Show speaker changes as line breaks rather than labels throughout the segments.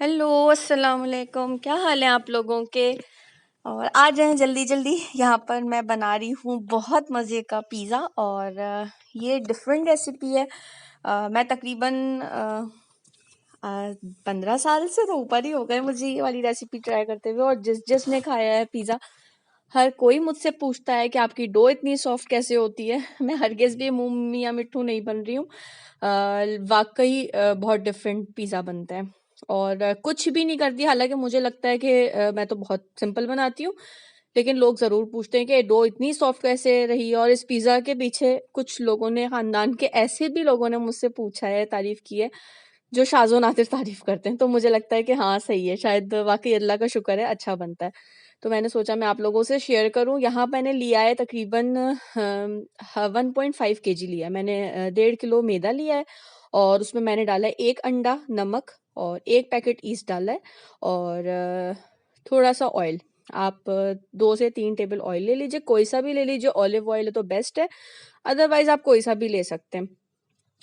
Hello, अस्सलाम वालेकुम। क्या हाल है आप लोगों के? और आ जाएं जल्दी जल्दी। यहाँ पर मैं बना रही हूँ बहुत मज़े का पिज़्ज़ा और ये डिफरेंट रेसिपी है। मैं तकरीबन 15 साल से तो ऊपर ही हो गए मुझे ये वाली रेसिपी ट्राई करते हुए, और जिसने खाया है पिज़्ज़ा, हर कोई मुझसे पूछता है कि आपकी डो इतनी सॉफ्ट कैसे होती है। मैं हरगिज़ भी मुंह मियाँ मिट्ठू नहीं बन रही हूँ। वाकई बहुत डिफरेंट पिज़्ज़ा बनता है और कुछ भी नहीं करती। हालांकि मुझे लगता है कि मैं तो बहुत सिंपल बनाती हूँ, लेकिन लोग ज़रूर पूछते हैं कि डो इतनी सॉफ्ट कैसे रही। और इस पिज़्ज़ा के पीछे कुछ लोगों ने, ख़ानदान के ऐसे भी लोगों ने मुझसे पूछा है, तारीफ़ की है, जो शाज़ो नादिर तारीफ़ करते हैं। तो मुझे लगता है कि हाँ, सही है, शायद वाक़ई अल्लाह का शुक्र है, अच्छा बनता है। तो मैंने सोचा मैं आप लोगों से शेयर करूँ। यहाँ मैंने लिया है तकरीबन 1.5 केजी लिया है मैंने। 1.5 किलो मैदा लिया है और उसमें मैंने डाला है 1 अंडा, नमक और 1 पैकेट ईस्ट डाला है और थोड़ा-सा ऑयल। आप 2 से 3 टेबल ऑयल ले लीजिए, कोई सा भी ले लीजिए, ऑलिव ऑयल है तो बेस्ट है, अदरवाइज़ आप कोई सा भी ले सकते हैं।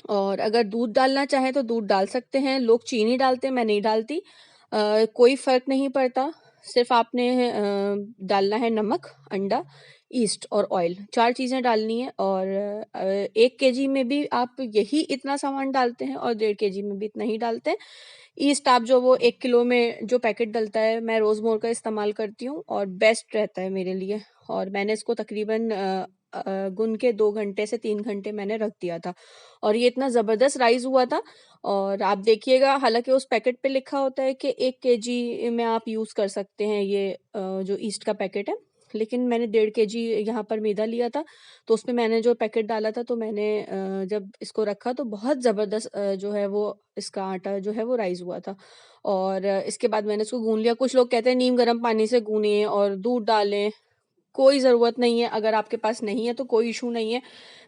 और अगर दूध डालना चाहें तो दूध डाल सकते हैं, लोग चीनी डालते हैं, मैं नहीं डालती। कोई फ़र्क नहीं पड़ता, सिर्फ़ आपने डालना है नमक, अंडा, ईस्ट और ऑयल, 4 चीज़ें डालनी है। और 1 केजी में भी आप यही इतना सामान डालते हैं और 1.5 केजी में भी इतना ही डालते हैं। ईस्ट आप जो वो 1 किलो में जो पैकेट डलता है, मैं रोज़मोर का इस्तेमाल करती हूँ और बेस्ट रहता है मेरे लिए। और मैंने इसको तकरीबन गुन के 2 घंटे से 3 घंटे मैंने रख दिया था और ये इतना ज़बरदस्त राइज़ हुआ था। और आप देखिएगा, हालाँकि उस पैकेट पे लिखा होता है कि 1 केजी में आप यूज़ कर सकते हैं ये जो ईस्ट का पैकेट है, लेकिन मैंने 1.5 केजी यहाँ पर मैदा लिया था, तो उसमें मैंने जो पैकेट डाला था, तो मैंने जब इसको रखा तो बहुत ज़बरदस्त जो है वो इसका आटा जो है वो राइज़ हुआ था। और इसके बाद मैंने इसको गूँध लिया। कुछ लोग कहते हैं नीम गर्म पानी से गूँनिए और दूध डालें, कोई ज़रूरत नहीं है। अगर आपके पास नहीं है तो कोई इशू नहीं है,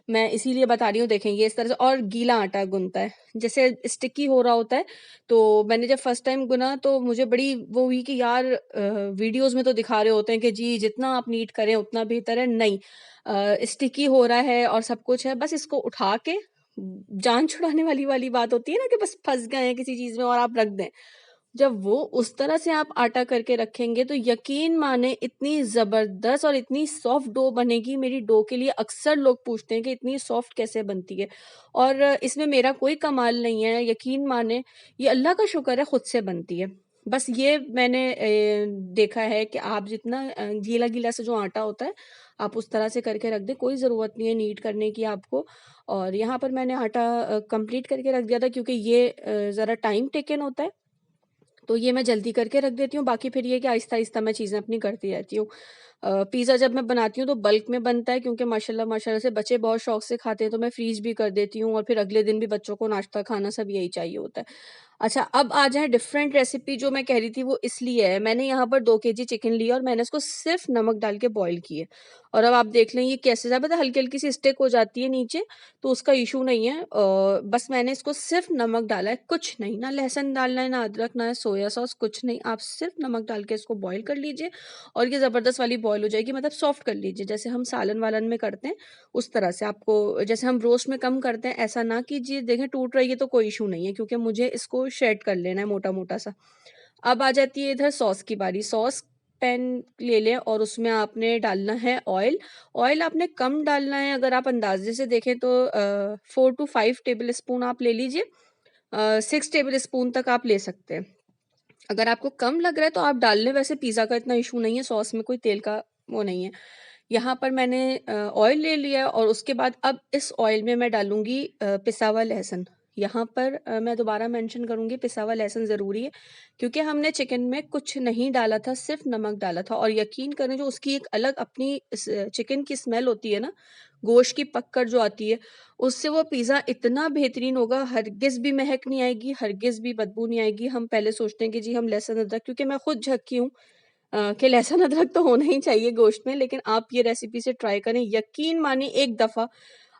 मैं इसीलिए बता रही हूँ। देखें, ये इस तरह से और गीला आटा गूँथता है, जैसे स्टिकी हो रहा होता है। तो मैंने जब फर्स्ट टाइम गुना तो मुझे बड़ी वो हुई कि यार, वीडियोज़ में तो दिखा रहे होते हैं कि जी जितना आप नीट करें उतना बेहतर है, नहीं, स्टिकी हो रहा है और सब कुछ है। बस इसको उठा के, जान छुड़ाने वाली बात होती है ना, कि बस फँस गए हैं किसी चीज़ में और आप रख दें। जब वो उस तरह से आप आटा करके रखेंगे तो यकीन माने इतनी ज़बरदस्त और इतनी सॉफ्ट डो बनेगी। मेरी डो के लिए अक्सर लोग पूछते हैं कि इतनी सॉफ्ट कैसे बनती है, और इसमें मेरा कोई कमाल नहीं है, यकीन माने ये अल्लाह का शुक्र है, खुद से बनती है। बस ये मैंने देखा है कि आप जितना गीला-गीला सा जो आटा होता है, आप उस तरह से करके रख दें, कोई ज़रूरत नहीं है नीड करने की आपको। और यहाँ पर मैंने आटा कंप्लीट करके रख दिया था, क्योंकि ये ज़रा टाइम टेकन होता है, तो ये मैं जल्दी करके रख देती हूँ। बाकी फिर ये कि आहिस्ता-आहिस्ता मैं चीज़ें अपनी करती रहती हूँ। पिज़्ज़ा जब मैं बनाती हूँ तो बल्क में बनता है, क्योंकि माशाल्लाह माशाल्लाह से बच्चे बहुत शौक से खाते हैं, तो मैं फ्रीज़ भी कर देती हूँ और फिर अगले दिन भी बच्चों को नाश्ता खाना सब यही चाहिए होता है। अच्छा, अब आ जाए डिफरेंट रेसिपी जो मैं कह रही थी, वो इसलिए है, मैंने यहाँ पर 2 केजी चिकन लिया और मैंने इसको सिर्फ़ नमक डाल के बॉयल किए। और अब आप देख लें ये कैसे, ज़्यादा पता है हल्की-हल्की सी स्टिक हो जाती है नीचे, तो उसका इश्यू नहीं है। बस मैंने इसको सिर्फ़ नमक डाला है, कुछ नहीं, ना लहसुन डालना है, ना अदरक, ना सोया सॉस, कुछ नहीं। आप सिर्फ़ नमक डाल के इसको बॉयल कर लीजिए और ये ज़बरदस्त वाली बॉयल हो जाएगी, मतलब सॉफ्ट कर लीजिए, जैसे हम सालन-वालन में करते हैं, उस तरह से। आपको जैसे हम रोस्ट में कम करते हैं, ऐसा ना कीजिए। देखें टूट रही है तो कोई इश्यू नहीं है, क्योंकि मुझे इसको शेड कर लेना है मोटा-मोटा सा। अब आ जाती है इधर सॉस की बारी। सॉस पैन ले लें और उसमें आपने डालना है ऑयल। ऑयल आपने कम डालना है, अगर आप अंदाज़े से देखें तो 4 टू 5 टेबल स्पून आप ले लीजिए। 6 टेबल स्पून तक आप ले सकते हैं। अगर आपको कम लग रहा है तो आप डाल लें, वैसे पिज़्ज़ा का इतना इश्यू नहीं है, सॉस में कोई तेल का वो नहीं है। यहाँ पर मैंने ऑयल ले लिया है और उसके बाद अब इस ऑयल में मैं डालूँगी पिसा हुआ लहसुन। यहाँ पर मैं दोबारा मेंशन करूँगी, पिसा हुआ लहसुन ज़रूरी है, क्योंकि हमने चिकन में कुछ नहीं डाला था, सिर्फ़ नमक डाला था। और यकीन करें, जो उसकी एक अलग अपनी चिकन की स्मेल होती है ना, गोश्त की पकड़ जो आती है, उससे वो पिज़्ज़ा इतना बेहतरीन होगा, हरगिज़ भी महक नहीं आएगी, हरगिज़ भी बदबू नहीं आएगी। हम पहले सोचते हैं कि जी हम लहसुन अदरक, क्योंकि मैं खुद झक्की हूँ कि लहसुन अदरक तो होना ही चाहिए गोश्त में, लेकिन आप ये रेसिपी से ट्राई करें, यकीन मानिए एक दफ़ा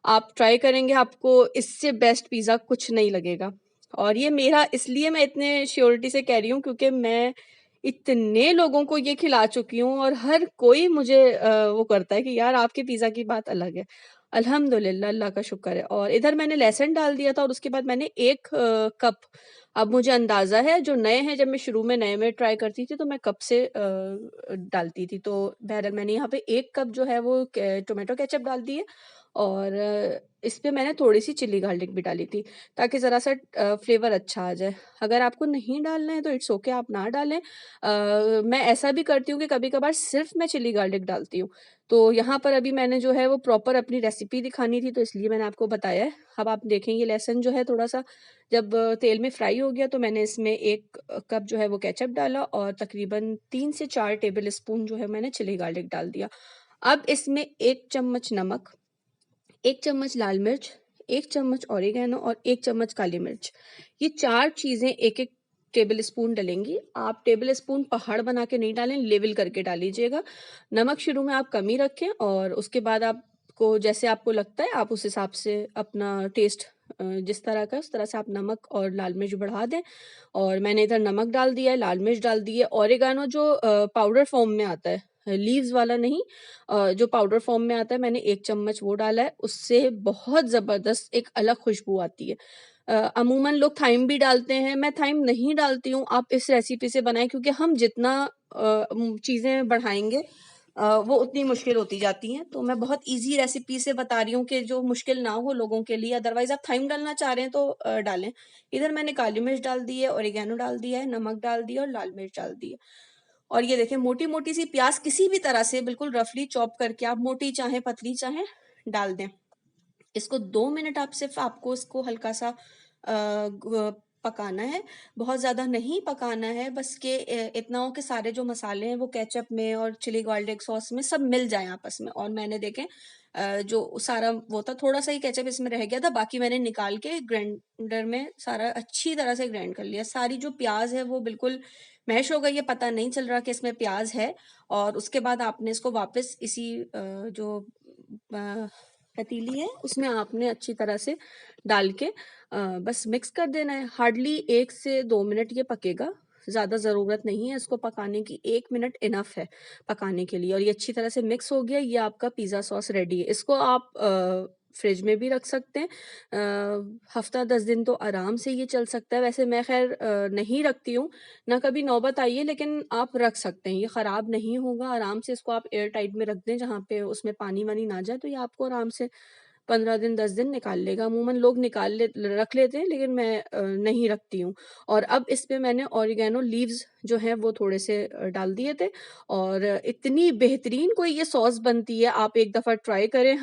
आप ट्राई करेंगे, आपको इससे बेस्ट पिज़्ज़ा कुछ नहीं लगेगा। और ये मेरा, इसलिए मैं इतने श्योरिटी से कह रही हूँ, क्योंकि मैं इतने लोगों को ये खिला चुकी हूँ और हर कोई मुझे वो करता है कि यार आपके पिज़्ज़ा की बात अलग है। अल्हम्दुलिल्लाह, अल्लाह का शुक्र है। और इधर मैंने लहसुन डाल दिया था और उसके बाद मैंने 1 कप, अब मुझे अंदाज़ा है, जो नए हैं, जब मैं शुरू में नए में ट्राई करती थी तो मैं कप से डालती थी। तो बहरहाल मैंने यहाँ पे 1 कप जो है वो टोमेटो केचप डाल दी है। और इस पे मैंने थोड़ी-सी चिली गार्लिक भी डाली थी, ताकि ज़रा-सा फ्लेवर अच्छा आ जाए। अगर आपको नहीं डालना है तो इट्स ओके, आप ना डालें। मैं ऐसा भी करती हूँ कि कभी-कभार सिर्फ़ मैं चिली गार्लिक डालती हूँ। तो यहाँ पर अभी मैंने जो है वो प्रॉपर अपनी रेसिपी दिखानी थी, तो इसलिए मैंने आपको बताया है। अब आप देखें, ये लहसुन जो है थोड़ा-सा जब तेल में फ्राई हो गया, तो मैंने इसमें 1 कप जो है वो केचप डाला और तकरीबन 3 से 4 टेबल स्पून जो है मैंने चिली गार्लिक डाल दिया। अब इसमें 1 चम्मच नमक, 1 चम्मच लाल मिर्च, 1 चम्मच ऑरिगैनो और 1 चम्मच काली मिर्च। ये 4 चीज़ें 1-1 टेबल स्पून डलेंगी। आप टेबल स्पून पहाड़ बना के नहीं डालें, लेवल करके डाल लीजिएगा। नमक शुरू में आप कम ही रखें और उसके बाद आपको जैसे आपको लगता है, आप उस हिसाब से अपना टेस्ट जिस तरह का, उस तरह से आप नमक और लाल मिर्च बढ़ा दें। और मैंने इधर नमक डाल दिया है, लाल मिर्च डाल दी है। ऑरिगैनो जो पाउडर फॉर्म में आता है, लीव्स वाला नहीं, जो पाउडर फॉर्म में आता है, मैंने 1 चम्मच वो डाला है। उससे बहुत ज़बरदस्त एक अलग खुशबू आती है। अमूमन लोग थाइम भी डालते हैं, मैं थाइम नहीं डालती हूँ। आप इस रेसिपी से बनाएँ, क्योंकि हम जितना चीज़ें बढ़ाएँगे वो उतनी मुश्किल होती जाती हैं। तो मैं बहुत ईज़ी रेसिपी से बता रही हूँ कि जो मुश्किल ना हो लोगों के लिए। अदरवाइज़ आप थाइम डालना चाह रहे हैं तो डालें। इधर मैंने काली मिर्च डाल दी है, ऑरिगैनो डाल दिया है, नमक डाल दिया और लाल मिर्च डाल दी है। और ये देखिए, मोटी-मोटी सी प्याज़ किसी भी तरह से बिल्कुल रफली चॉप करके, आप मोटी चाहें, पतली चाहें, डाल दें। इसको 2 मिनट आप सिर्फ़ आपको इसको हल्का-सा पकाना है, बहुत ज़्यादा नहीं पकाना है, बस कि इतना हो कि सारे जो मसाले हैं वो केचप में और चिली गार्लिक सॉस में सब मिल जाएँ आपस में। और मैंने देखें, जो सारा वो था, थोड़ा-सा ही केचप इसमें रह गया था, बाकी मैंने निकाल के ग्राइंडर में सारा अच्छी तरह से ग्राइंड कर लिया। सारी जो प्याज़ है वो बिल्कुल मैश हो गई है, पता नहीं चल रहा कि इसमें प्याज़ है। और उसके बाद आपने इसको वापस इसी जो अ, पतीली है, उसमें आपने अच्छी तरह से डाल के बस मिक्स कर देना है। हार्डली 1 से 2 मिनट ये पकेगा, ज़्यादा ज़रूरत नहीं है इसको पकाने की, 1 मिनट इनफ है पकाने के लिए। और ये अच्छी तरह से मिक्स हो गया, ये आपका पिज़्ज़ा सॉस रेडी है। इसको आप फ्रिज में भी रख सकते हैं। हफ़्ता 10 दिन तो आराम से ये चल सकता है। वैसे मैं ख़ैर नहीं रखती हूँ, ना कभी नौबत आई है, लेकिन आप रख सकते हैं, ये ख़राब नहीं होगा। आराम से इसको आप एयर टाइट में रख दें, जहाँ पे उसमें पानी-वानी ना जाए, तो ये आपको आराम से 15 दिन 10 दिन निकाल लेगा। अमूमन लोग निकाल ले रख लेते हैं, लेकिन मैं नहीं रखती हूँ। और अब इस पे मैंने ऑरिगैनो लीव्स जो हैं वो थोड़े से डाल दिए थे। और इतनी बेहतरीन कोई ये सॉस बनती है, आप एक दफ़ा ट्राई करें।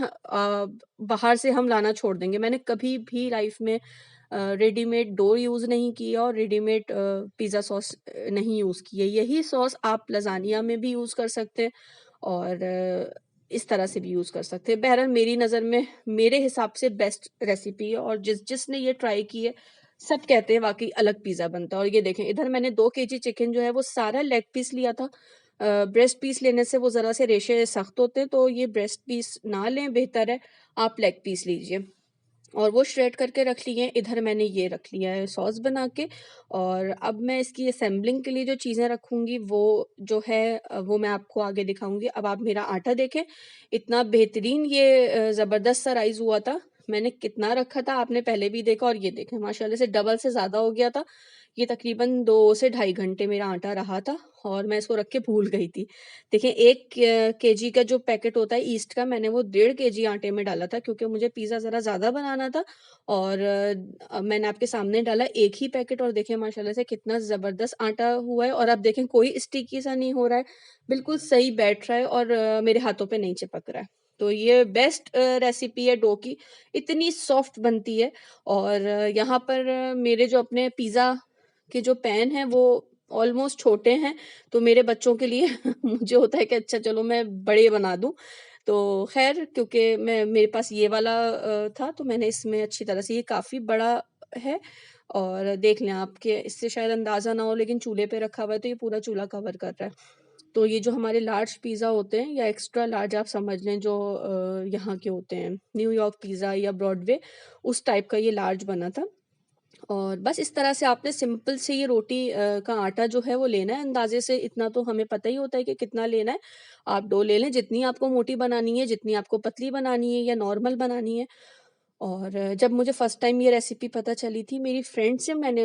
बाहर से हम लाना छोड़ देंगे। मैंने कभी भी लाइफ़ में रेडीमेड डो यूज़ नहीं किया और रेडीमेड पिज़्ज़ा सॉस नहीं यूज़ की है। यही सॉस आप लज़ानिया में भी यूज़ कर सकते हैं और इस तरह से भी यूज़ कर सकते हैं। बहरहाल मेरी नज़र में, मेरे हिसाब से बेस्ट रेसिपी है। और जिसने ये ट्राई की है, सब कहते हैं वाक़ई अलग पिज़्ज़ा बनता है। और ये देखें, इधर मैंने 2 केजी चिकन जो है वो सारा लेग पीस लिया था। ब्रेस्ट पीस लेने से वो ज़रा से रेशे सख्त होते हैं, तो ये ब्रेस्ट पीस ना लें, बेहतर है आप लेग पीस लीजिए। और वो श्रेड करके रख लिए हैं। इधर मैंने ये रख लिया है सॉस बना के। और अब मैं इसकी असेंबलिंग के लिए जो चीज़ें रखूँगी, वो जो है वो मैं आपको आगे दिखाऊँगी। अब आप मेरा आटा देखें, इतना बेहतरीन ये ज़बरदस्त सा राइज़ हुआ था। मैंने कितना रखा था आपने पहले भी देखा, और ये देखें माशाल्लाह से डबल से ज़्यादा हो गया था। ये तकरीबन 2 से ढाई घंटे मेरा आटा रहा था और मैं इसको रख के भूल गई थी। देखिए, 1 केजी का जो पैकेट होता है ईस्ट का, मैंने वो 1.5 केजी आटे में डाला था, क्योंकि मुझे पिज़्ज़ा ज़रा ज़्यादा बनाना था। और मैंने आपके सामने डाला 1 ही पैकेट, और देखिए माशाल्लाह से कितना ज़बरदस्त आटा हुआ है। और अब देखें, कोई स्टिकी सा नहीं हो रहा है, बिल्कुल सही बैठ रहा है और मेरे हाथों पे नहीं चिपक रहा है। तो ये बेस्ट रेसिपी है डो की, इतनी सॉफ्ट बनती है। और यहाँ पर मेरे जो अपने पिज़्ज़ा के जो पैन हैं वो ऑलमोस्ट छोटे हैं, तो मेरे बच्चों के लिए मुझे होता है कि अच्छा चलो मैं बड़े बना दूँ। तो ख़ैर, क्योंकि मेरे पास ये वाला था, तो मैंने इसमें अच्छी तरह से, ये काफ़ी बड़ा है। और देख लें आप कि इससे शायद अंदाज़ा ना हो, लेकिन चूल्हे पे रखा हुआ है तो ये पूरा चूल्हा कवर कर रहा है। तो ये जो हमारे लार्ज पिज़्ज़ा होते हैं, या एक्स्ट्रा लार्ज आप समझ लें, जो यहाँ के होते हैं, न्यूयॉर्क पिज़्ज़ा या ब्रॉडवे, उस टाइप का ये लार्ज बना था। और बस इस तरह से आपने सिंपल से ये रोटी का आटा जो है वो लेना है अंदाजे से, इतना तो हमें पता ही होता है कि कितना लेना है। आप डो ले लें जितनी आपको मोटी बनानी है, जितनी आपको पतली बनानी है या नॉर्मल बनानी है। और जब मुझे फर्स्ट टाइम ये रेसिपी पता चली थी, मेरी फ्रेंड से मैंने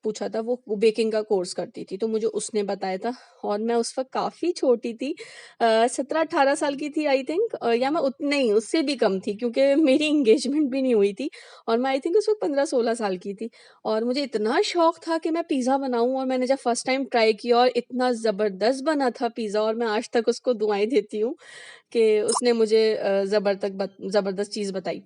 पूछा था, वो बेकिंग का कोर्स करती थी, तो मुझे उसने बताया था। और मैं उस वक़्त काफ़ी छोटी थी, 17-18 साल की थी आई थिंक, या मैं उतने ही उससे भी कम थी क्योंकि मेरी एंगेजमेंट भी नहीं हुई थी। और मैं आई थिंक उस वक़्त 15-16 साल की थी। और मुझे इतना शौक था कि मैं पिज़्ज़ा बनाऊँ, और मैंने जब फर्स्ट टाइम ट्राई किया और इतना ज़बरदस्त बना था पिज़्ज़ा, और मैं आज तक उसको दुआएँ देती हूँ कि उसने मुझे ज़बरदस्त चीज़ बताई।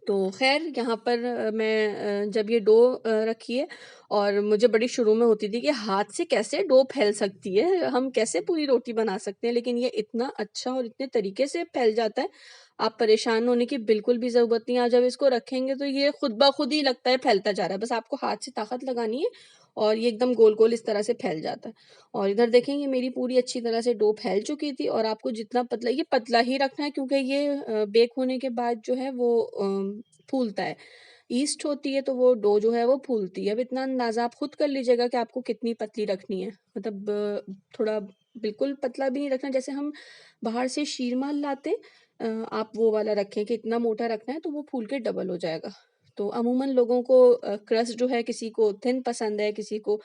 तो ख़ैर यहाँ पर जब ये डो रखी है, और मुझे बड़ी शुरू में होती थी कि हाथ से कैसे डो फैल सकती है, हम कैसे पूरी रोटी बना सकते हैं, लेकिन ये इतना अच्छा और इतने तरीके से फैल जाता है, आप परेशान होने की बिल्कुल भी ज़रूरत नहीं है। आप जब इसको रखेंगे तो ये खुद ब खुद ही लगता है फैलता जा रहा है, बस आपको हाथ से ताकत लगानी है और ये एकदम गोल-गोल इस तरह से फैल जाता है। और इधर देखें, ये मेरी पूरी अच्छी तरह से डो फैल चुकी थी, और आपको जितना पतला, ये पतला ही रखना है क्योंकि ये बेक होने के बाद जो है वो फूलता है। ईस्ट होती है तो वो डो जो है वो फूलती है। अब इतना अंदाज़ा आप खुद कर लीजिएगा कि आपको कितनी पतली रखनी है। मतलब थोड़ा बिल्कुल पतला भी नहीं रखना, जैसे हम बाहर से शीरमाल लाते हैं, आप वो वाला रखें कि इतना मोटा रखना है तो वो फूल के डबल हो जाएगा। तो अमूमन लोगों को क्रस्ट जो है, किसी को थिन पसंद है, किसी को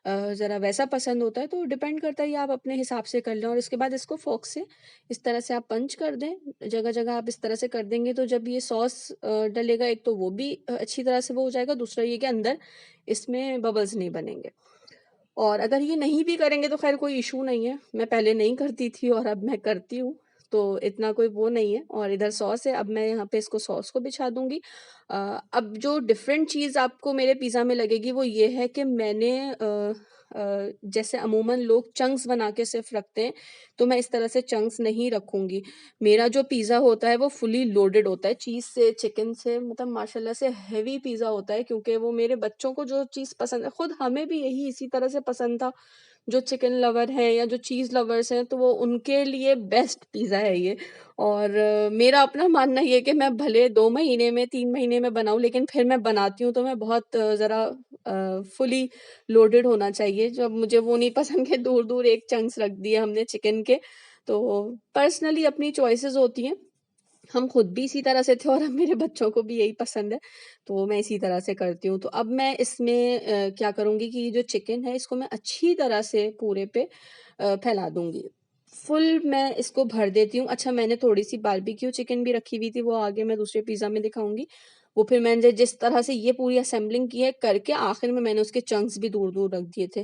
ज़रा वैसा पसंद होता है, तो डिपेंड करता है, ये आप अपने हिसाब से कर लें। और इसके बाद इसको फ़ोर्क से इस तरह से आप पंच कर दें, जगह-जगह आप इस तरह से कर देंगे तो जब ये सॉस डलेगा, एक तो वो भी अच्छी तरह से वो हो जाएगा, दूसरा ये कि अंदर इसमें बबल्स नहीं बनेंगे। और अगर ये नहीं भी करेंगे तो ख़ैर कोई इश्यू नहीं है, मैं पहले नहीं करती थी और अब मैं करती हूँ, तो इतना कोई वो नहीं है। और इधर सॉस है, अब मैं यहाँ पे इसको सॉस को बिछा दूँगी। अब जो डिफ़रेंट चीज़ आपको मेरे पिज़्ज़ा में लगेगी वो ये है कि मैंने जैसे अमूमन लोग चंक्स बना के सिर्फ़ रखते हैं, तो मैं इस तरह से चंक्स नहीं रखूँगी। मेरा जो पिज़्ज़ा होता है वो फुली लोडेड होता है, चीज़ से, चिकन से, मतलब माशाल्लाह से हेवी पिज़्ज़ा होता है, क्योंकि वो मेरे बच्चों को जो चीज़ पसंद है, खुद हमें भी यही इसी तरह से पसंद था। जो चिकन लवर हैं या जो चीज़ लवर्स हैं, तो वो उनके लिए बेस्ट पिज़्ज़ा है ये। और मेरा अपना मानना ये है कि मैं भले 2 महीने में, 3 महीने में बनाऊँ, लेकिन फिर मैं बनाती हूँ तो मैं बहुत ज़रा फुली लोडेड होना चाहिए। जब मुझे वो नहीं पसंद कि दूर-दूर एक चंक्स रख दिए हमने चिकन के। तो पर्सनली अपनी चॉइसेस होती हैं। हम खुद भी इसी तरह से थे और अब मेरे बच्चों को भी यही पसंद है, तो मैं इसी तरह से करती हूँ। तो अब मैं इसमें क्या करूँगी कि ये जो चिकन है इसको मैं अच्छी तरह से पूरे पे फैला दूँगी। फुल मैं इसको भर देती हूँ। अच्छा, मैंने थोड़ी-सी बारबेक्यू चिकन भी रखी हुई थी, वो आगे मैं दूसरे पिज़्ज़ा में दिखाऊँगी। वो फिर मैंने जिस तरह से ये पूरी असेंबलिंग की है करके आखिर में मैंने उसके चंक्स भी दूर-दूर रख दिए थे।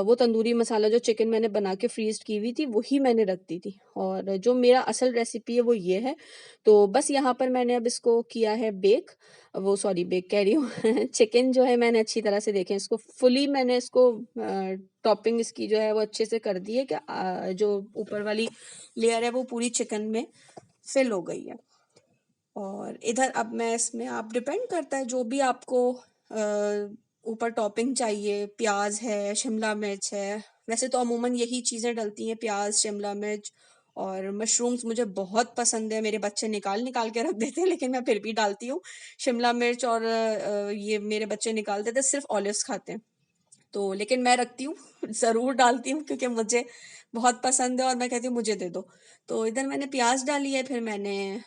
वो तंदूरी मसाला जो चिकन मैंने बना के फ्रीज़ की हुई थी, वही मैंने रख दी थी। और जो मेरा असल रेसिपी है वो ये है। तो बस यहाँ पर मैंने अब इसको किया है बेक, वो सॉरी बेक कह रही हूँ चिकन जो है मैंने अच्छी तरह से, देखें इसको फुली मैंने इसको टॉपिंग इसकी जो है वो अच्छे से कर दी है कि जो ऊपर वाली लेयर है वो पूरी चिकन में फिल हो गई है। और इधर अब मैं इसमें, आप डिपेंड करता है जो भी आपको ऊपर टॉपिंग चाहिए, प्याज है, शिमला मिर्च है, वैसे तो अमूमन यही चीज़ें डलती हैं, प्याज, शिमला मिर्च, और मशरूम्स मुझे बहुत पसंद है। मेरे बच्चे निकाल निकाल के रख देते हैं, लेकिन मैं फिर भी डालती हूँ शिमला मिर्च। और ये मेरे बच्चे निकाल देते, सिर्फ ऑलिव्स खाते हैं, तो लेकिन मैं रखती हूँ ज़रूर डालती हूँ क्योंकि मुझे बहुत पसंद है और मैं कहती हूँ मुझे दे दो। तो इधर मैंने प्याज डाली है, फिर मैंने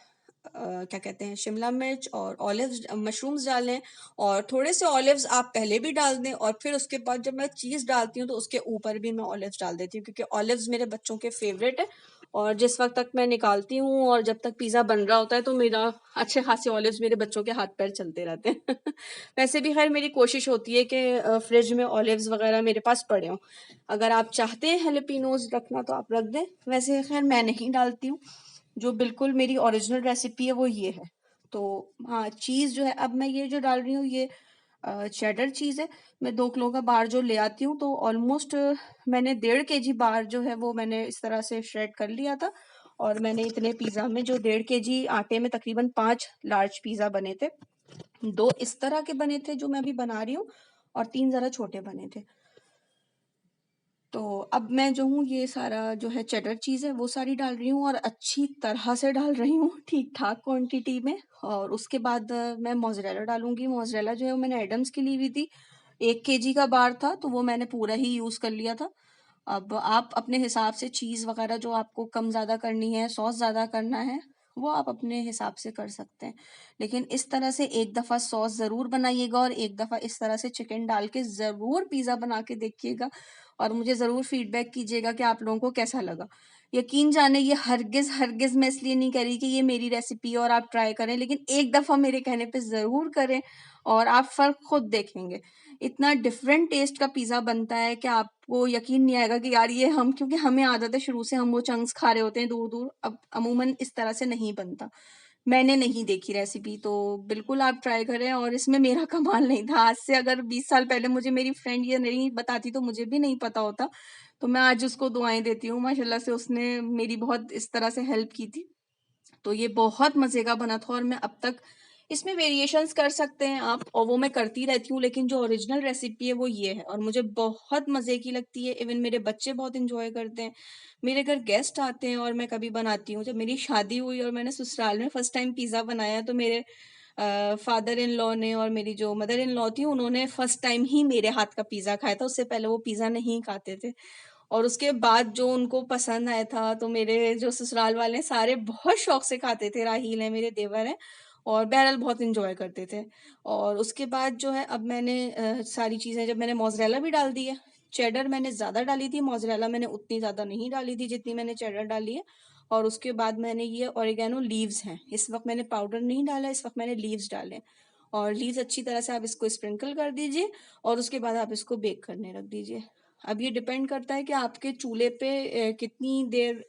क्या कहते हैं, शिमला मिर्च और ऑलिव्स, मशरूम्स डालें, और थोड़े से ऑलिव्स आप पहले भी डाल दें, और फिर उसके बाद जब मैं चीज़ डालती हूँ तो उसके ऊपर भी मैं ऑलिव्स डाल देती हूँ, क्योंकि ऑलिव्स मेरे बच्चों के फेवरेट है। और जिस वक्त तक मैं निकालती हूँ और जब तक पिज़्ज़ा बन रहा होता है तो मेरा अच्छे खासे ऑलिव्स मेरे बच्चों के हाथ पैर चलते रहते हैं वैसे भी खैर मेरी कोशिश होती है कि फ्रिज में ऑलिव्स वगैरह मेरे पास पड़े हों। अगर आप चाहते हैं हेलेपिनोज रखना तो आप रख दें, वैसे खैर मैं नहीं डालती हूँ। जो बिल्कुल मेरी ओरिजिनल रेसिपी है वो ये है। तो हाँ, चीज़ जो है, अब मैं ये जो डाल रही हूँ ये चेडर चीज़ है। मैं 2 किलो का बार जो ले आती हूँ तो ऑलमोस्ट मैंने 1.5 केजी बार जो है वो मैंने इस तरह से श्रेड कर लिया था, और मैंने इतने पिज़्ज़ा में जो 1.5 केजी आटे में तकरीबन 5 लार्ज पिज़्ज़ा बने थे। 2 इस तरह के बने थे जो मैं अभी बना रही हूँ, और 3 ज़रा छोटे बने थे। तो अब मैं जो हूँ ये सारा जो है चेडर चीज़ है वो सारी डाल रही हूँ और अच्छी तरह से डाल रही हूँ ठीक-ठाक क्वांटिटी में। और उसके बाद मैं मोज़रेला डालूँगी। मोज़रेला जो है वो मैंने एडम्स की ली हुई थी। 1 केजी का बार था तो वो मैंने पूरा ही यूज़ कर लिया था। अब आप अपने हिसाब से चीज़ वगैरह जो आपको कम ज़्यादा करनी है, सॉस ज़्यादा करना है, वो आप अपने हिसाब से कर सकते हैं। लेकिन इस तरह से एक दफ़ा सॉस ज़रूर बनाइएगा और एक दफ़ा इस तरह से चिकन डाल के ज़रूर पिज़्ज़ा बना के देखिएगा और मुझे ज़रूर फीडबैक कीजिएगा कि आप लोगों को कैसा लगा। यकीन जाने ये हरगिज़ मैं इसलिए नहीं कह रही कि ये मेरी रेसिपी है और आप ट्राई करें, लेकिन एक दफ़ा मेरे कहने पे ज़रूर करें और आप फ़र्क खुद देखेंगे। इतना डिफरेंट टेस्ट का पिज़्ज़ा बनता है कि आपको यकीन नहीं आएगा कि यार ये हम, क्योंकि हमें आदत है शुरू से हम वो चंक्स खा रहे होते हैं दूर-दूर, अब अमूमन इस तरह से नहीं बनता। मैंने नहीं देखी रेसिपी तो बिल्कुल आप ट्राई करें और इसमें मेरा कमाल नहीं था। आज से अगर 20 साल पहले मुझे मेरी फ्रेंड ये नहीं बताती तो मुझे भी नहीं पता होता। तो मैं आज उसको दुआएँ देती हूँ, माशाल्लाह से उसने मेरी बहुत इस तरह से हेल्प की थी। तो ये बहुत मज़े का बना था और मैं अब तक इसमें वेरिएशंस कर सकते हैं आप और वो मैं करती रहती हूँ, लेकिन जो ओरिजिनल रेसिपी है वो ये है और मुझे बहुत मज़े की लगती है। इवन मेरे बच्चे बहुत एंजॉय करते हैं। मेरे घर गेस्ट आते हैं और मैं कभी बनाती हूँ। जब मेरी शादी हुई और मैंने ससुराल में फर्स्ट टाइम पिज़्ज़ा बनाया तो मेरे फादर इन लॉ ने और मेरी जो मदर इन लॉ थी उन्होंने फर्स्ट टाइम ही मेरे हाथ का पिज़्ज़ा खाया था। उससे पहले वो पिज़्ज़ा नहीं खाते थे। और उसके बाद जो उनको पसंद आया था तो मेरे जो ससुराल वाले हैं सारे बहुत शौक से खाते थे। राहील है, मेरे देवर हैं और बहरहाल बहुत एंजॉय करते थे। और उसके बाद जो है अब मैंने सारी चीज़ें, जब मैंने मोज़रेला भी डाल दी है, चेडर मैंने ज़्यादा डाली थी, मोज़रेला मैंने उतनी ज़्यादा नहीं डाली थी जितनी मैंने चेडर डाली है। और उसके बाद मैंने ये ओरिगैनो लीव्स हैं, इस वक्त मैंने पाउडर नहीं डाला, इस वक्त मैंने लीव्स डाले हैं। और लीव्स अच्छी तरह से आप इसको स्प्रिंकल कर दीजिए और उसके बाद आप इसको बेक करने रख दीजिए। अब ये डिपेंड करता है कि आपके चूल्हे पे कितनी देर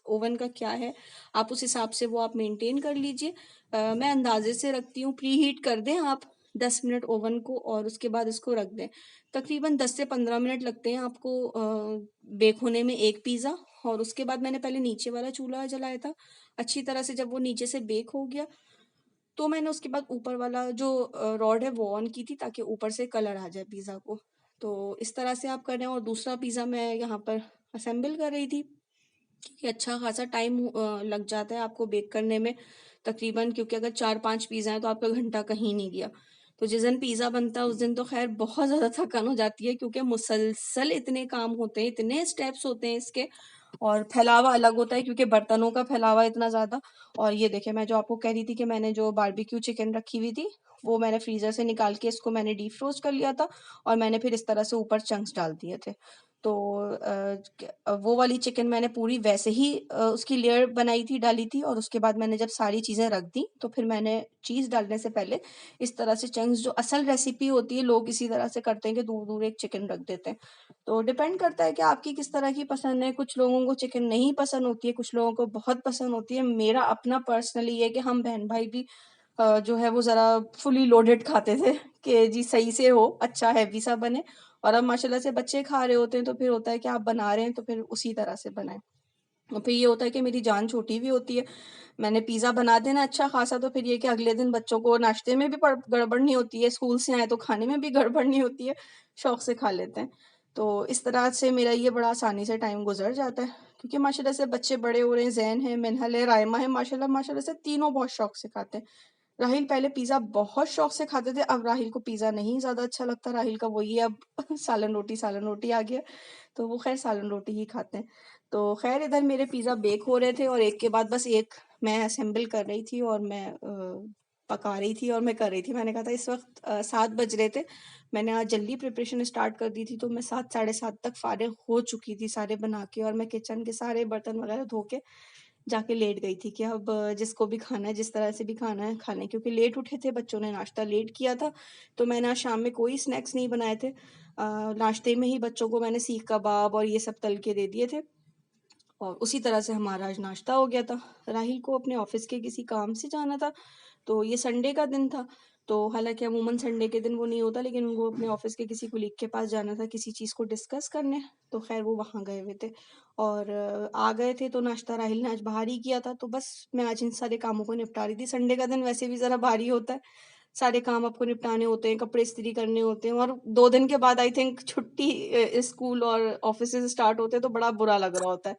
ओवन का क्या है, आप उस हिसाब से वो आप मेंटेन कर लीजिए। मैं अंदाजे से रखती हूँ, प्री हीट कर दें आप 10 मिनट ओवन को और उसके बाद इसको रख दें। तकरीबन 10 से 15 मिनट लगते हैं आपको बेक होने में एक पिज़्ज़ा। और उसके बाद मैंने पहले नीचे वाला चूल्हा जलाया था। अच्छी तरह से जब वो नीचे से बेक हो गया तो मैंने उसके बाद ऊपर वाला जो रॉड है वो ऑन की थी ताकि ऊपर से कलर आ जाए पिज़्ज़ा को। तो इस तरह से आप कर रहे हैं और दूसरा पिज़्ज़ा मैं यहाँ पर असेंबल कर रही थी कि अच्छा खासा टाइम लग जाता है आपको बेक करने में तकरीबन, क्योंकि अगर 4-5 पिज़्ज़ा हैं तो आपका घंटा कहीं नहीं गया। तो जिस दिन पिज़्ज़ा बनता है उस दिन तो खैर बहुत ज़्यादा थकान हो जाती है क्योंकि मुसलसल इतने काम होते हैं, इतने स्टेप्स होते हैं इसके और फैलावा अलग होता है क्योंकि बर्तनों का फैलावा इतना ज़्यादा। और ये देखिए मैं जो आपको कह रही थी कि मैंने जो बारबेक्यू चिकन रखी हुई थी वो मैंने फ्रीज़र से निकाल के इसको मैंने डीप फ्रोस्ट कर लिया था और मैंने फिर इस तरह से ऊपर चंक्स डाल दिए थे। तो वो वाली चिकन मैंने पूरी वैसे ही उसकी लेयर बनाई थी, डाली थी और उसके बाद मैंने जब सारी चीज़ें रख दी तो फिर मैंने चीज़ डालने से पहले इस तरह से चंक्स, जो असल रेसिपी होती है लोग इसी तरह से करते हैं कि दूर-दूर एक चिकन रख देते हैं। तो डिपेंड करता है कि आपकी किस तरह की पसंद है। कुछ लोगों को चिकन नहीं पसंद होती है, कुछ लोगों को बहुत पसंद होती है। मेरा अपना पर्सनली ये है कि हम बहन-भाई भी जो है वो ज़रा फुली लोडेड खाते थे कि जी सही से हो, अच्छा हेवी सा बने। और अब माशाल्लाह से बच्चे खा रहे होते हैं तो फिर होता है कि आप बना रहे हैं तो फिर उसी तरह से बनाएँ। और फिर ये होता है कि मेरी जान छोटी भी होती है। मैंने पिज़्ज़ा बना देना अच्छा खासा तो फिर ये कि अगले दिन बच्चों को नाश्ते में भी गड़बड़ नहीं होती है, स्कूल से आए तो खाने में भी गड़बड़ नहीं होती है, शौक से खा लेते हैं। तो इस तरह से मेरा ये बड़ा आसानी से टाइम गुज़र जाता है क्योंकि माशाल्लाह से बच्चे बड़े हो रहे हैं, ज़ैन है, मिनहल है, रायमा है, माशाल्लाह माशाल्लाह से तीनों बहुत शौक से खाते हैं। राहिल पहले पिज़्ज़ा बहुत शौक से खाते थे, अब राहिल को पिज़्ज़ा नहीं ज़्यादा अच्छा लगता, राहिल का वही है अब सालन रोटी आ गया, तो वो ख़ैर सालन रोटी ही खाते हैं। तो ख़ैर इधर मेरे पिज़्ज़ा बेक हो रहे थे और एक के बाद बस एक मैं असेंबल कर रही थी और मैं पका रही थी और मैं कर रही थी। मैंने कहा था इस वक़्त 7 बज रहे थे, मैंने आज जल्दी प्रिपरेशन स्टार्ट कर दी थी तो मैं 7 साढ़े 7 तक फ़ारिग हो चुकी थी सारे बना के और मैं किचन के सारे बर्तन वग़ैरह धो के जाके लेट गई थी कि अब जिसको भी खाना है, जिस तरह से भी खाना है खा लें, क्योंकि लेट उठे थे, बच्चों ने नाश्ता लेट किया था, तो मैंने आज शाम में कोई स्नैक्स नहीं बनाए थे। नाश्ते में ही बच्चों को मैंने सीख कबाब और ये सब तल के दे दिए थे और उसी तरह से हमारा आज नाश्ता हो गया था। राहिल को अपने ऑफ़िस के किसी काम से जाना था, तो ये संडे का दिन था, तो हालाँकि अमूमन संडे के दिन वो नहीं होता, लेकिन उनको अपने ऑफ़िस के किसी कोलीग के पास जाना था किसी चीज़ को डिस्कस करने, तो ख़ैर वो वहाँ गए हुए थे और आ गए थे तो नाश्ता राहिल ने आज बाहर ही किया था, तो बस मैं आज इन सारे कामों को निपटा रही थी। संडे का दिन वैसे भी ज़रा भारी होता है, सारे काम आपको निपटाने होते हैं, कपड़े इस्त्री करने होते हैं और 2 दिन के बाद आई थिंक छुट्टी स्कूल और ऑफ़िसेज़ स्टार्ट होते हैं तो बड़ा बुरा लग रहा होता है।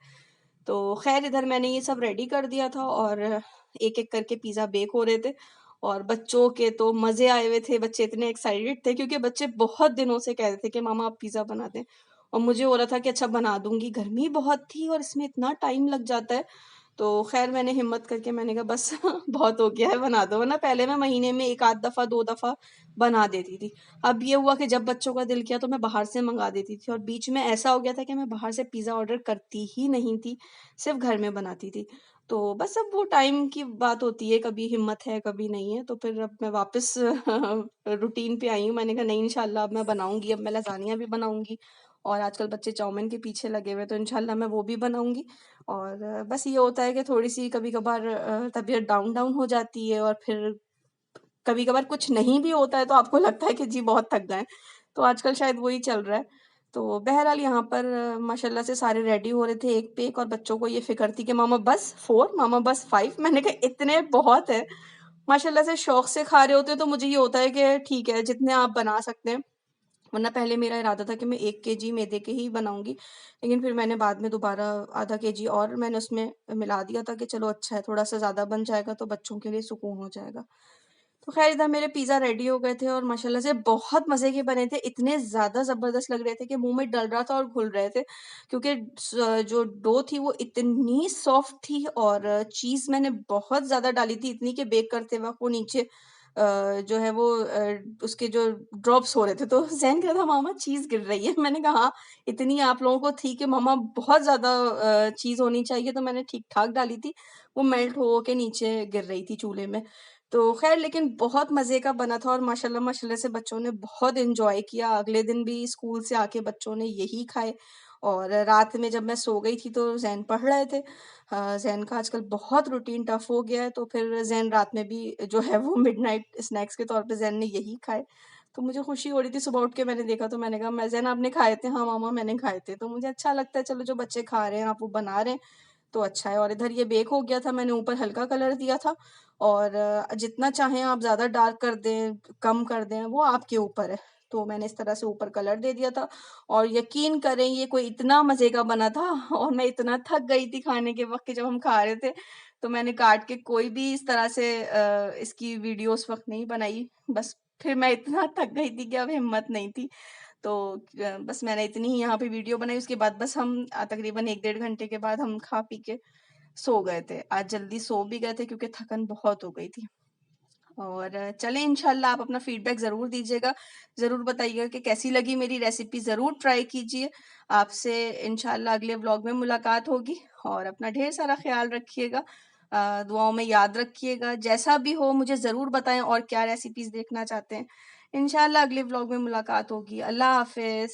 तो ख़ैर इधर मैंने ये सब रेडी कर दिया था और एक-एक करके पिज़्ज़ा बेक हो रहे थे और बच्चों के तो मज़े आए हुए थे, बच्चे इतने एक्साइटेड थे क्योंकि बच्चे बहुत दिनों से कह रहे थे कि मम्मा आप पिज़्ज़ा बना दें और मुझे हो रहा था कि अच्छा बना दूँगी, गर्मी बहुत थी और इसमें इतना टाइम लग जाता है। तो ख़ैर मैंने हिम्मत करके मैंने कहा बस बहुत हो गया है बना दो, वरना पहले मैं महीने में 1 आध दफ़ा 2 दफ़ा बना देती थी। अब ये हुआ कि जब बच्चों का दिल किया तो मैं बाहर से मँगा देती थी और बीच में ऐसा हो गया था कि मैं बाहर से पिज़्ज़ा ऑर्डर करती ही नहीं थी, सिर्फ़ घर में बनाती थी। तो बस अब वो टाइम की बात होती है, कभी हिम्मत है, कभी नहीं है, तो फिर अब मैं वापस रूटीन पे आई हूँ। मैंने कहा नहीं इंशाल्लाह अब मैं बनाऊँगी, अब मैं लज़ानिया भी बनाऊँगी और आजकल बच्चे चाउमीन के पीछे लगे हुए हैं, तो इंशाल्लाह मैं वो भी बनाऊँगी। और बस ये होता है कि थोड़ी-सी कभी-कभार तबीयत डाउन-डाउन हो जाती है और फिर कभी-कभार कुछ नहीं भी होता है तो आपको लगता है कि जी बहुत थक गए हैं। तो आजकल शायद वही चल रहा है। तो बहरहाल यहाँ पर माशाल्लाह से सारे रेडी हो रहे थे एक पे एक और बच्चों को ये फ़िक्र थी कि मामा बस 4 मामा बस 5 मैंने कहा इतने बहुत है। माशाल्लाह से शौक से खा रहे होते हैं तो मुझे ये होता है कि ठीक है जितने आप बना सकते हैं। वरना पहले मेरा इरादा था कि मैं 1 केजी मैदे के ही बनाऊँगी, लेकिन फिर मैंने बाद में दोबारा आधा केजी और मैंने उसमें मिला दिया था कि चलो अच्छा है, थोड़ा-सा ज़्यादा बन जाएगा तो बच्चों के लिए सुकून हो जाएगा। तो ख़ैर इधर मेरे पिज़्ज़ा रेडी हो गए थे और माशाल्लाह से बहुत मज़े के बने थे, इतने ज़्यादा ज़बरदस्त लग रहे थे कि मुँह में डल रहा था और घुल रहे थे, क्योंकि जो डो थी वो इतनी सॉफ्ट थी और चीज़ मैंने बहुत ज़्यादा डाली थी, इतनी कि बेक करते वक़्त वो नीचे जो है वो उसके जो ड्रॉप्स हो रहे थे, तो ज़हन कह रहा था मामा चीज़ गिर रही है। मैंने कहा हाँ, इतनी आप लोगों को थी कि मम्मा बहुत ज़्यादा चीज़ होनी चाहिए, तो मैंने ठीक-ठाक डाली थी, वो मेल्ट हो के नीचे गिर रही थी चूल्हे में। तो ख़ैर लेकिन बहुत मज़े का बना था और माशाल्लाह माशाल्लाह से बच्चों ने बहुत एन्जॉय किया। अगले दिन भी स्कूल से आके बच्चों ने यही खाए और रात में जब मैं सो गई थी तो ज़ैन पढ़ रहे थे। ज़ैन का आजकल बहुत रूटीन टफ़ हो गया है तो फिर ज़ैन रात में भी जो है वो मिडनाइट स्नैक्स के तौर पे ज़ैन ने यही खाए। तो मुझे खुशी हो रही थी सुबह उठ के मैंने देखा तो मैंने कहा मैं ज़ैन आपने खाए थे? हाँ, मम्मा मैंने खाए थे। तो मुझे अच्छा लगता है चलो जो बच्चे खा रहे हैं आप वो बना रहे हैं तो अच्छा है और इधर ये बेक हो गया था, मैंने ऊपर हल्का कलर दिया था और जितना चाहें आप ज़्यादा डार्क कर दें, कम कर दें, वो आपके ऊपर है। तो मैंने इस तरह से ऊपर कलर दे दिया था और यकीन करें ये कोई इतना मज़े का बना था और मैं इतना थक गई थी खाने के वक़्त कि जब हम खा रहे थे, तो मैंने काट के कोई भी इस तरह से इसकी वीडियो उस वक़्त नहीं बनाई। बस फिर मैं इतना थक गई थी कि अब हिम्मत नहीं थी। तो बस मैंने इतनी ही यहाँ पे वीडियो बनाई उसके बाद बस हम तकरीबन 1 डेढ़ घंटे के बाद हम खा पी के सो गए थे। आज जल्दी सो भी गए थे क्योंकि थकन बहुत हो गई थी। और चलें इंशाल्लाह आप अपना फीडबैक ज़रूर दीजिएगा। ज़रूर बताइएगा कि कैसी लगी मेरी रेसिपी ज़रूर ट्राई कीजिए। आपसे इंशाल्लाह अगले व्लॉग में मुलाकात होगी और अपना ढेर सारा ख़्याल रखिएगा। दुआओं में याद रखिएगा। जैसा भी हो मुझे ज़रूर बताएँ और क्या रेसिपीज़ देखना चाहते हैं। इंशाल्लाह अगले व्लॉग में मुलाकात होगी। अल्लाह हाफ़िज़।